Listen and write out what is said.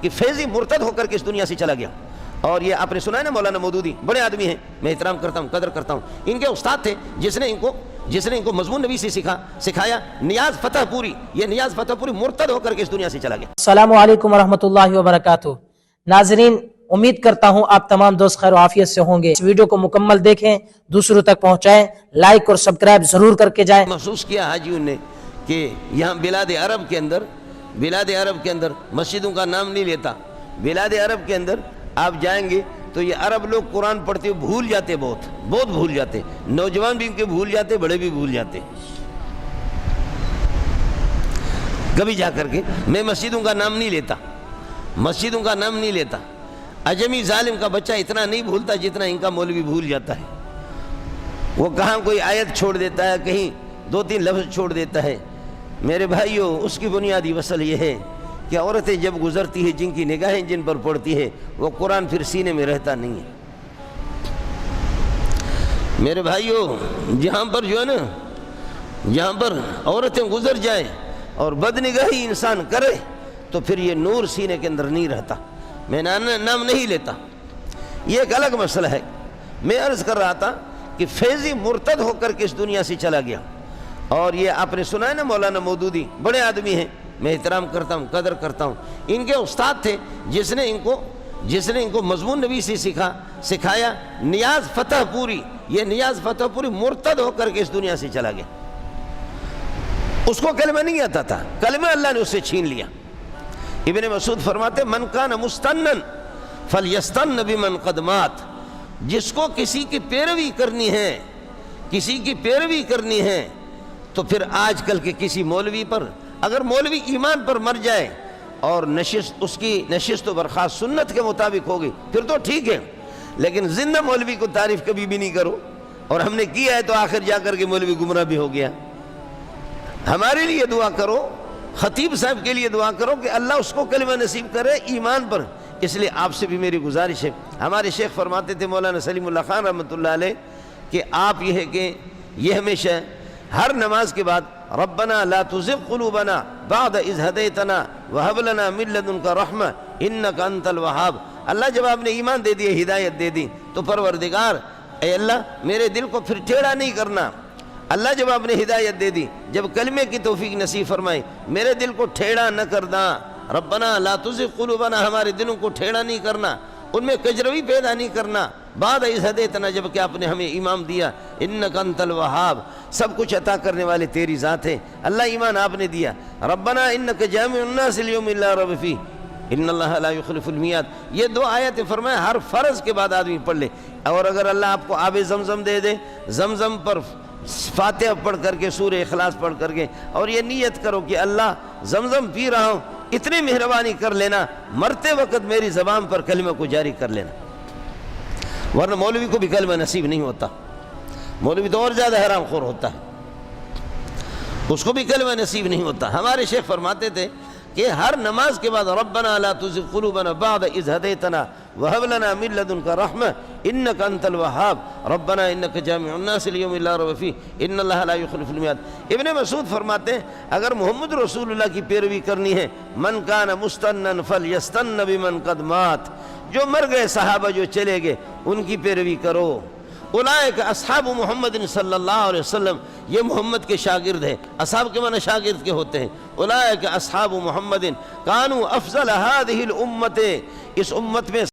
کہ فیضی مرتد ہو کر کے اس دنیا سے چلا گیا. اور یہ آپ نے سنا ہے نا مولانا مودودی بڑے آدمی ہیں, میں احترام کرتا ہوں, قدر کرتا ہوں. ان کے استاد تھے جس نے ان کو مضمون نبی سے سکھایا. نیاز فتح پوری, یہ نیاز فتح پوری مرتد ہو کر کے اس دنیا سے چلا گیا. السلام علیکم ورحمۃ اللہ وبرکاتہ. ناظرین, امید کرتا ہوں آپ تمام دوست خیر و عافیت سے ہوں گے. اس ویڈیو کو مکمل دیکھیں, دوسروں تک پہنچائیں, لائک اور سبسکرائب ضرور کر کے جائیں. محسوس کیا حاجیوں نے کہ یہاں بلاد عرب کے اندر مسجدوں کا نام نہیں لیتا. بلاد عرب کے اندر آپ جائیں گے تو یہ عرب لوگ قرآن پڑھتے ہوئے بھول جاتے, بہت بھول جاتے. نوجوان بھی ان کے بھول جاتے, بڑے بھی بھول جاتے. کبھی جا کر کے میں مسجدوں کا نام نہیں لیتا. عجمی ظالم کا بچہ اتنا نہیں بھولتا جتنا ان کا مولوی بھول جاتا ہے. وہ کہاں کوئی آیت چھوڑ دیتا ہے, کہیں 2-3 لفظ چھوڑ دیتا ہے. میرے بھائیوں, اس کی بنیادی وصل یہ ہے کہ عورتیں جب گزرتی ہیں, جن کی نگاہیں جن پر پڑتی ہے, وہ قرآن پھر سینے میں رہتا نہیں ہے. میرے بھائیوں, جہاں پر عورتیں گزر جائیں اور بدنگاہی انسان کرے تو پھر یہ نور سینے کے اندر نہیں رہتا. میں نام نہیں لیتا, یہ ایک الگ مسئلہ ہے. میں عرض کر رہا تھا کہ فیضی مرتد ہو کر کے اس دنیا سے چلا گیا. اور یہ آپ نے سنا ہے نا مولانا مودودی بڑے آدمی ہیں, میں احترام کرتا ہوں, قدر کرتا ہوں. ان کے استاد تھے جس نے ان کو مضمون نبی سے سکھایا. نیاز فتح پوری, یہ نیاز فتح پوری مرتد ہو کر کے اس دنیا سے چلا گیا. اس کو کلمہ نہیں آتا تھا, کلمہ اللہ نے اس سے چھین لیا. ابن مسعود فرماتے من کان مستنن فلیستن بمن قد مات. جس کو کسی کی پیروی کرنی ہے تو پھر آج کل کے کسی مولوی پر, اگر مولوی ایمان پر مر جائے اور اس کی نشست و برخاست سنت کے مطابق ہوگی پھر تو ٹھیک ہے, لیکن زندہ مولوی کو تعریف کبھی بھی نہیں کرو. اور ہم نے کیا ہے تو آخر جا کر کے مولوی گمراہ بھی ہو گیا. ہمارے لیے دعا کرو, خطیب صاحب کے لیے دعا کرو کہ اللہ اس کو کلمہ نصیب کرے ایمان پر. اس لیے آپ سے بھی میری گزارش ہے, ہمارے شیخ فرماتے تھے مولانا سلیم اللہ خان رحمۃ اللہ علیہ کہ آپ یہ ہے کہ یہ ہمیشہ ہر نماز کے بعد ربنا لا تزغ قلوبنا بعد اذ ہدیتنا وہب لنا من لدنک رحمہ انک انت الوہاب. اللہ جب آپ نے ایمان دے دی, ہدایت دے دی, تو پروردگار اے اللہ میرے دل کو پھر ٹیڑھا نہیں کرنا. اللہ جب آپ نے ہدایت دے دی, جب کلمے کی توفیق نصیب فرمائی, میرے دل کو ٹھیڑا نہ کرنا. ربنا لا تزغ قلوبنا, ہمارے دلوں کو ٹھیڑا نہیں کرنا, ان میں کجروی پیدا نہیں کرنا. بعد اذ ہدیتنا, جب کہ آپ نے ہمیں ایمان دیا. انک انت الوہاب, سب کچھ عطا کرنے والے تیری ذات ہے. اللہ ایمان آپ نے دیا. ربنا انک جامع الناس لیوم لا ریب فیہ ان اللہ لا یخلف المیعاد. یہ 2 آیتیں فرمایا ہر فرض کے بعد آدمی پڑھ لے. اور اگر اللہ آپ کو آب زمزم دے دے, زمزم پر فاتحہ پڑھ کر کے, سورہ اخلاص پڑھ کر کے, اور یہ نیت کرو کہ اللہ زمزم پی رہا ہوں, اتنی مہربانی کر لینا مرتے وقت میری زبان پر کلمہ کو جاری کر لینا. ورنہ مولوی کو بھی کلمہ نصیب نہیں ہوتا. مولوی تو اور زیادہ حرام خور ہوتا ہے, اس کو بھی کلمہ نصیب نہیں ہوتا. ہمارے شیخ فرماتے تھے کہ ہر نماز کے بعد ربنا لا تزغ قلوبنا بعد اذ ہدیتنا وہب لنا من لدنک رحمہ انک انت الوہاب ربنا انک جامع الناس لیوم لا ریب فیہ ان اللہ لا یخلف المیعاد. ابن مسعود فرماتے ہیں اگر محمد رسول اللہ کی پیروی کرنی ہے, من کان مستنن فلیستن بمن قد مات, جو مر گئے صحابہ جو چلے گئے ان کی پیروی کرو. اولئک اصحاب محمد صلی اللہ علیہ وسلم, یہ محمد کے شاگرد ہیں. اصحاب کے معنی شاگرد کے ہوتے ہیں. اولئک اصحاب محمد کانوا افضل هذه الامت, اس امت میں